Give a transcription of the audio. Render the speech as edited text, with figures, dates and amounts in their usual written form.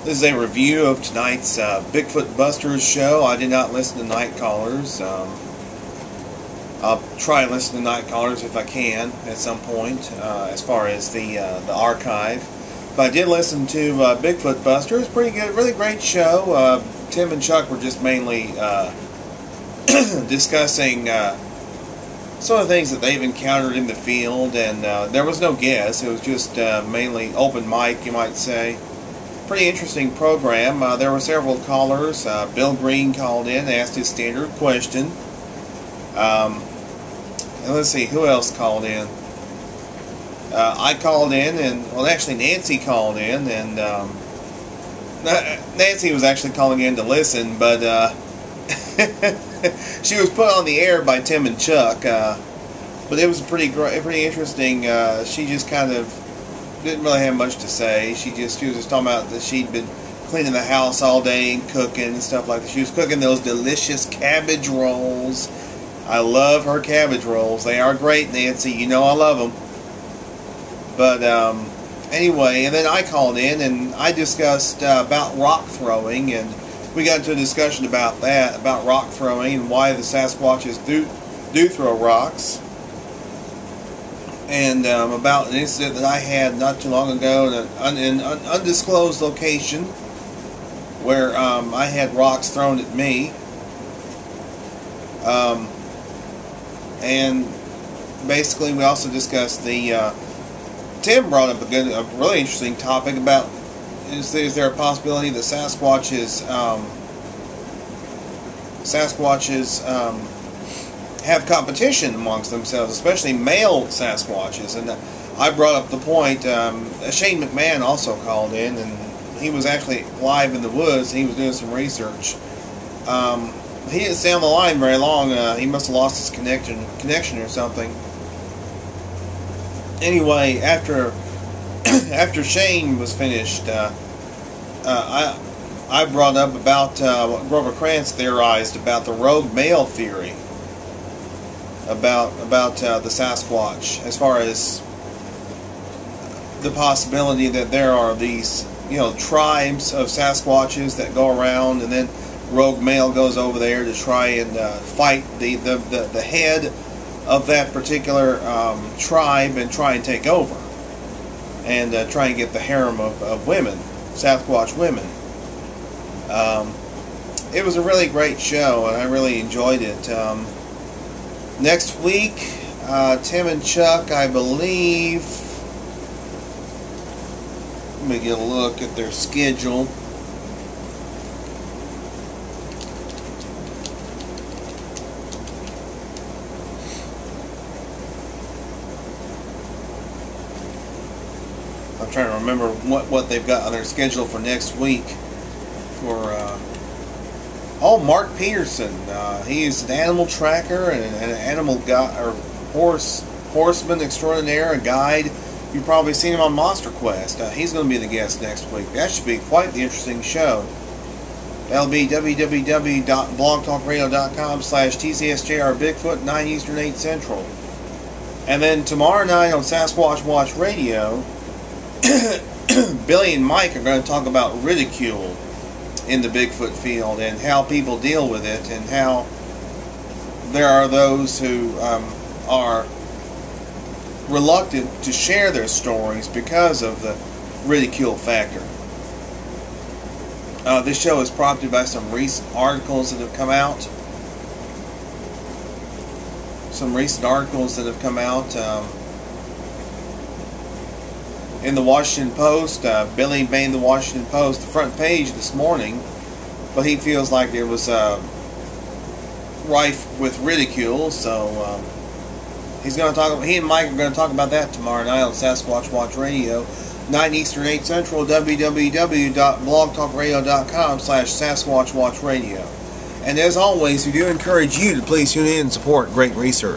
This is a review of tonight's Bigfoot Busters show. I did not listen to Night Callers. I'll try and listen to Night Callers if I can at some point, as far as the archive. But I did listen to Bigfoot Busters. Pretty good, really great show. Tim and Chuck were just mainly discussing some of the things that they've encountered in the field, and there was no guess. It was just mainly open mic, you might say. Pretty interesting program. There were several callers. Bill Green called in, asked his standard question. And let's see, who else called in? I called in, and well, actually Nancy called in, and Nancy was actually calling in to listen, but she was put on the air by Tim and Chuck. But it was pretty interesting. She just kind of didn't really have much to say. She was just talking about that she'd been cleaning the house all day and cooking and stuff like that. She was cooking those delicious cabbage rolls. I love her cabbage rolls. They are great, Nancy. You know I love them. But anyway, and then I called in and I discussed about rock throwing, and we got into a discussion about that, about rock throwing and why the Sasquatches do throw rocks. And about an incident that I had not too long ago in an undisclosed location where I had rocks thrown at me. And basically we also discussed the Tim brought up a really interesting topic about is there a possibility that Sasquatches have competition amongst themselves, especially male Sasquatches. And I brought up the point. Shane McMahon also called in, and he was actually live in the woods. He was doing some research. He didn't stay on the line very long. He must have lost his connection or something. Anyway, after Shane was finished, I brought up about what Grover Krantz theorized about the rogue male theory about the Sasquatch, as far as the possibility that there are these tribes of Sasquatches that go around, and then rogue male goes over there to try and fight the head of that particular tribe and try and take over, and try and get the harem of women, Sasquatch women. It was a really great show, and I really enjoyed it. Next week, Tim and Chuck, I believe, let me get a look at their schedule. I'm trying to remember what they've got on their schedule for next week. Mark Peterson. He is an animal tracker and an animal guy, or horseman extraordinaire, a guide. You've probably seen him on Monster Quest. He's going to be the guest next week. That should be quite the interesting show. That'll be www.blogtalkradio.com/TCSJRBigfoot, 9 Eastern, 8 Central. And then tomorrow night on Sasquatch Watch Radio, Billy and Mike are going to talk about ridicule in the Bigfoot field and how people deal with it, and how there are those who are reluctant to share their stories because of the ridicule factor. This show is prompted by some recent articles that have come out. In the Washington Post. Billy made the Washington Post the front page this morning, but he feels like it was rife with ridicule, so he and Mike are going to talk about that tomorrow night on Sasquatch Watch Radio, 9 Eastern, 8 Central, www.blogtalkradio.com/SasquatchWatchRadio. And as always, we do encourage you to please tune in and support great research.